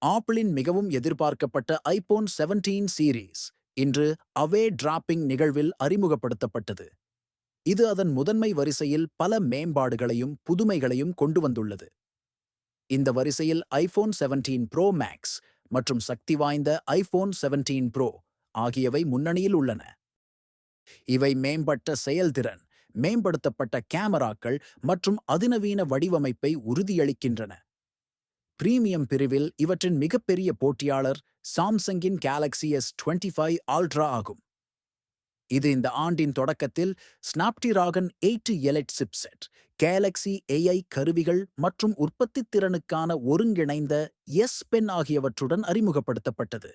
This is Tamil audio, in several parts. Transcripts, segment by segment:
ஆப்பிளின் மிகவும் எதிர்பார்க்கப்பட்ட ஐபோன் 17 சீரீஸ் இன்று அவே டிராப்பிங் நிகழ்வில் அறிமுகப்படுத்தப்பட்டது. இது அதன் முதன்மை வரிசையில் பல மேம்பாடுகளையும் புதுமைகளையும் கொண்டு வந்துள்ளது. இந்த வரிசையில் ஐபோன் 17 ப்ரோ மேக்ஸ் மற்றும் சக்தி வாய்ந்த ஐபோன் 17 ப்ரோ ஆகியவை முன்னணியில் உள்ளன. இவை மேம்பட்ட செயல்திறன், மேம்படுத்தப்பட்ட கேமராக்கள் மற்றும் அதிநவீன வடிவமைப்பை உறுதியளிக்கின்றன. பிரீமியம் பிரிவில் இவற்றின் மிகப்பெரிய போட்டியாளர் சாம்சங்கின் கேலக்ஸி S25 அல்ட்ரா ஆகும். இது இந்த ஆண்டின் தொடக்கத்தில் Snapdragon 8 elite chipset, Galaxy AI கருவிகள் மற்றும் உற்பத்தித் திறனுக்கான ஒருங்கிணைந்த S பென் ஆகியவற்றுடன் அறிமுகப்படுத்தப்பட்டது.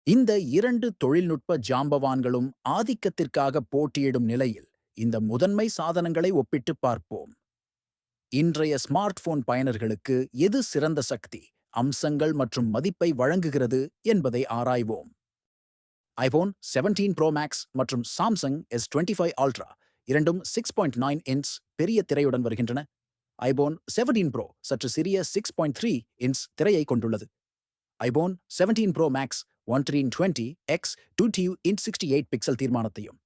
இந்த இரண்டு தொழில்நுட்ப ஜாம்பவான்களும் ஆதிக்கத்திற்காக போட்டியிடும் நிலையில் இந்த முதன்மை சாதனங்களை ஒப்பிட்டுப் பார்ப்போம். இன்றைய ஸ்மார்ட் போன் பயனர்களுக்கு எது சிறந்த சக்தி, அம்சங்கள் மற்றும் மதிப்பை வழங்குகிறது என்பதை ஆராய்வோம். ஐபோன் 17 ப்ரோ மேக்ஸ் மற்றும் சாம்சங் S25 அல்ட்ரா இரண்டும் 6.9 இன்ச் பெரிய திரையுடன் வருகின்றன. ஐபோன் 17 ப்ரோ சற்று சிறிய 6.3 இன்ச் திரையை கொண்டுள்ளது. IPhone 17 bro max 1320x 228 pixel தீர்மானத்தையும்,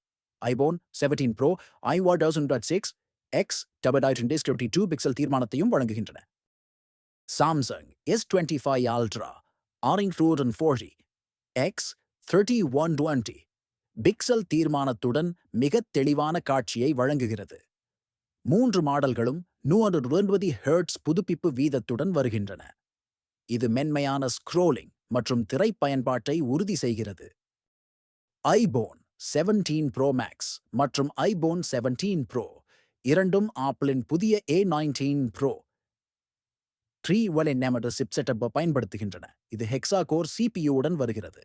iPhone 17 pro IWA 1000.6 x 2 pixel தீர்மானத்தையும் வழங்குகின்றன. Samsung S25 ultra 640 x 3120 pixel தீர்மானத்துடன் மிகத் தெளிவான காட்சியை வழங்குகிறது. 3 மாடல்களும் 120 ஹெர்ட்ஸ் புதுப்பிப்பு வீதத்துடன் வருகின்றன. இது மென்மையான ஸ்க்ரோலிங் மற்றும் திரை பயன்பாட்டை உறுதி செய்கிறது. ஐபோன் 17 ப்ரோ மேக்ஸ் மற்றும் ஐபோன் 17 ப்ரோ இரண்டும் ஆப்பிளின் புதிய A19 ப்ரோ 3nm சிப்செட்டை பயன்படுத்துகின்றன. இது ஹெக்ஸா கோர் CPU உடன் வருகிறது.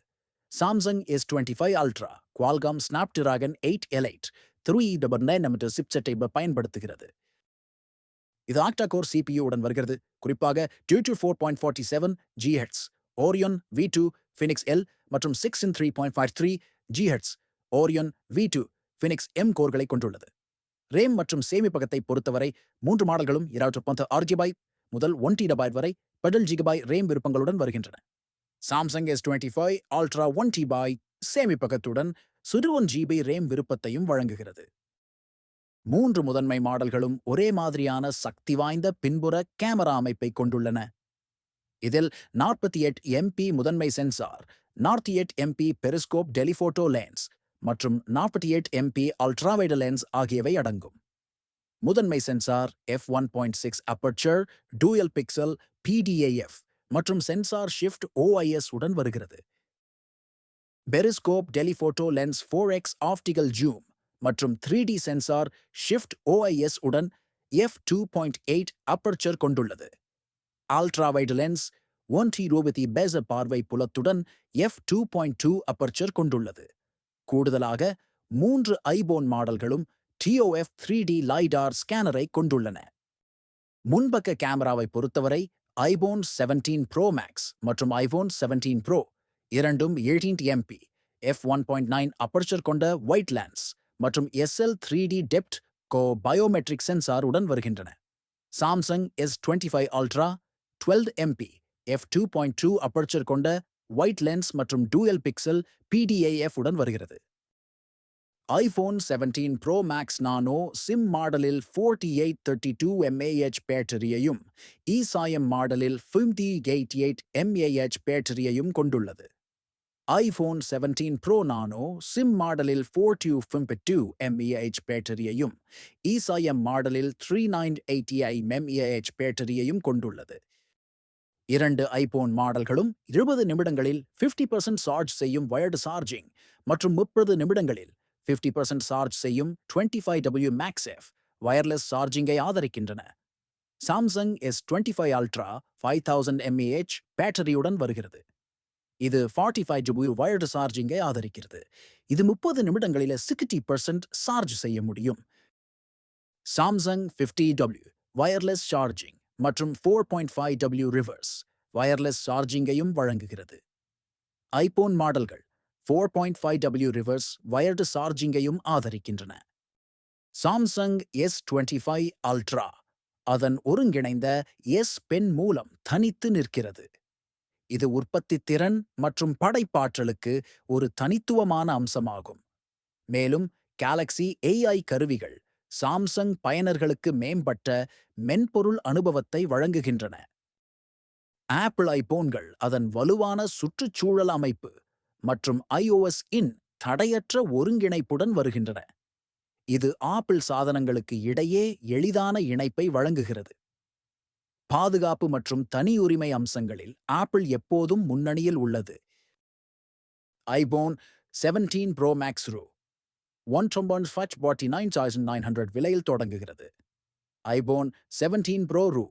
Samsung S25 ultra Qualcomm Snapdragon 8 elite 3nm சிப்செட்டை பயன்படுத்துகிறது. இது ஆக்டா கோர் CPU உடன் வருகிறது. குறிப்பாக 224.47 GHz ஓரியோன் V2 Phoenix L மற்றும் 6 in 3.53 GHz ஓரியோன் V2 Phoenix M கோர்களை கொண்டுள்ளது. ரேம் மற்றும் சேமிப்பகத்தை பொறுத்தவரை 3 மாடல்களும் 216 GB முதல் 1 TB வரை 10 GB ரேம் விருப்பங்களுடன் வருகின்றன. சாம்சங் S25 அல்ட்ரா 1 TB சேமிப்பகத்துடன் சிறு 1 GB ரேம் விருப்பத்தையும் வழங்குகிறது. 3 முதன்மை மாடல்களும் ஒரே மாதிரியான சக்தி வாய்ந்த பின்புற கேமரா அமைப்பை கொண்டுள்ளன. இதில் 48 MP முதன்மை sensor, 48 MP periscope telephoto lens மற்றும் 48 MP அல்ட்ராவைடு லென்ஸ் ஆகியவை அடங்கும். முதன்மை sensor f1.6 aperture, dual pixel PDAF மற்றும் சென்சார் ஷிஃப்ட் OIS உடன் வருகிறது. Periscope telephoto lens 4x optical zoom மற்றும் 3D சென்சார் ஷிஃப்ட் OIS உடன் f2.8 அப்பர்ச்சர் கொண்டுள்ளது. அல்ட்ராவைடு லென்ஸ் 120 பெச பார்வை புலத்துடன் f2.2 அப்பர்ச்சர் கொண்டுள்ளது. கூடுதலாக 3 ஐபோன் மாடல்களும் TOF 3D LiDAR ஸ்கேனரை கொண்டுள்ளன. முன்பக்க கேமராவை பொறுத்தவரை ஐபோன் 17 ப்ரோ மேக்ஸ் மற்றும் ஐபோன் 17 ப்ரோ இரண்டும் 18 MP f1.9 அப்பர்ச்சர் கொண்ட ஒயிட் லென்ஸ் மற்றும் SL 3D depth biometric sensor உடன் வருகின்றன. Samsung S25 Ultra 12 MP f2.2 aperture கொண்ட ஒயிட் லென்ஸ் மற்றும் டூயல் பிக்சல் PDAF உடன் வருகிறது. IPhone 17 bro Max nano SIM மாடலில் 4832 mAh பேட்டரியையும் ஈசாயம் மாடலில் 5088 mAh பேட்டரியையும் கொண்டுள்ளது. ஐபோன் 17 ப்ரோ நானோ சிம் மாடலில் 4252 mAh பேட்டரியையும் ஈசாயம் மாடலில் 3980 mAh பேட்டரியையும் கொண்டுள்ளது. 2 ஐபோன் மாடல்களும் 20 நிமிடங்களில் 50% சார்ஜ் செய்யும் வயர்டு சார்ஜிங் மற்றும் 30 நிமிடங்களில் 50% சார்ஜ் செய்யும் 25W MagSafe வயர்லெஸ் சார்ஜிங்கை ஆதரிக்கின்றன. சாம்சங் S25 அல்ட்ரா 5000 mAh பேட்டரியுடன் வருகிறது. இது 45W வயர்டு சார்ஜிங்கை ஆதரிக்கிறது. இது 30 நிமிடங்களில் 60% சார்ஜ் செய்ய முடியும். சாம்சங் 50W வயர்லெஸ் சார்ஜிங் மற்றும் 4.5W ரிவர்ஸ் வயர்லெஸ் சார்ஜிங்கையும் வழங்குகிறது. ஐபோன் மாடல்கள் 4.5W ரிவர்ஸ் வயர்டு சார்ஜிங்கையும் ஆதரிக்கின்றன. சாம்சங் S25 அல்ட்ரா அதன் ஒருங்கிணைந்த S பென் மூலம் தனித்து நிற்கிறது. இது உற்பத்தித் திறன் மற்றும் படைப்பாற்றலுக்கு ஒரு தனித்துவமான அம்சமாகும். மேலும் கேலக்ஸி AI கருவிகள் சாம்சங் பயனர்களுக்கு மேம்பட்ட மென்பொருள் அனுபவத்தை வழங்குகின்றன. ஆப்பிள் ஐபோன்கள் அதன் வலுவான சுற்றுச்சூழல் அமைப்பு மற்றும் iOS இன் தடையற்ற ஒருங்கிணைப்புடன் வருகின்றன. இது ஆப்பிள் சாதனங்களுக்கு இடையே எளிதான இணைப்பை வழங்குகிறது. பாதுகாப்பு மற்றும் தனியுரிமை அம்சங்களில் ஆப்பிள் எப்போதும் முன்னணியில் உள்ளது. ஐபோன் 17 ப்ரோ மேக்ஸ் ரூ. 1,49,900 விலையில் தொடங்குகிறது. ஐபோன் 17 ப்ரோ ரூ.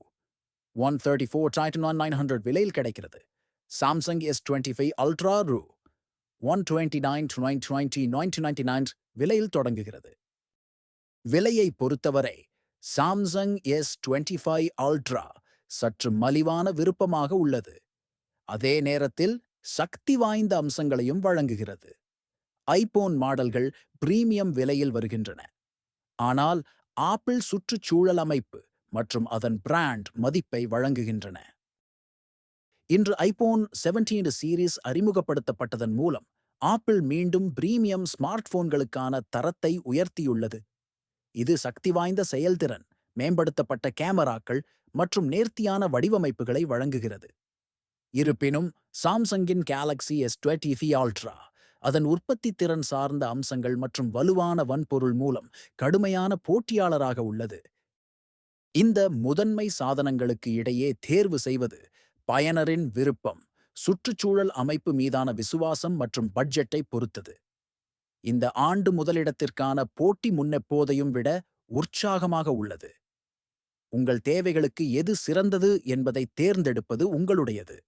134,900 விலையில் கிடைக்கிறது. சாம்சங் S25 அல்ட்ரா ரூ. 129,999 விலையில் தொடங்குகிறது. விலையை பொறுத்தவரை சாம்சங் S25 அல்ட்ரா சற்று மலிவான விருப்பமாக உள்ளது. அதே நேரத்தில் சக்தி வாய்ந்த அம்சங்களையும் வழங்குகிறது. ஐபோன் மாடல்கள் பிரீமியம் விலையில் வருகின்றன. ஆனால் ஆப்பிள் சுற்றுச்சூழல் அமைப்பு மற்றும் அதன் பிராண்ட் மதிப்பை வழங்குகின்றன. இன்று ஐபோன் 17 சீரிஸ் அறிமுகப்படுத்தப்பட்டதன் மூலம் ஆப்பிள் மீண்டும் பிரீமியம் ஸ்மார்ட் போன்களுக்கான தரத்தை உயர்த்தியுள்ளது. இது சக்தி வாய்ந்த செயல்திறன், மேம்படுத்தப்பட்ட கேமராக்கள் மற்றும் நேர்த்தியான வடிவமைப்புகளை வழங்குகிறது. இருப்பினும் சாம்சங்கின் கேலக்ஸி S25 அல்ட்ரா அதன் உற்பத்தி திறன் சார்ந்த அம்சங்கள் மற்றும் வலுவான வன்பொருள் மூலம் கடுமையான போட்டியாளராக உள்ளது. இந்த முதன்மை சாதனங்களுக்கு இடையே தேர்வு செய்வது பயனரின் விருப்பம், சுற்றுச்சூழல் அமைப்பு மீதான விசுவாசம் மற்றும் பட்ஜெட்டை பொறுத்தது. இந்த ஆண்டு முதலிடத்திற்கான போட்டி முன்னெப்போதையும் விட உற்சாகமாக உள்ளது. உங்கள் தேவைகளுக்கு எது சிறந்தது என்பதை தேர்ந்தெடுப்பது உங்களுடையது.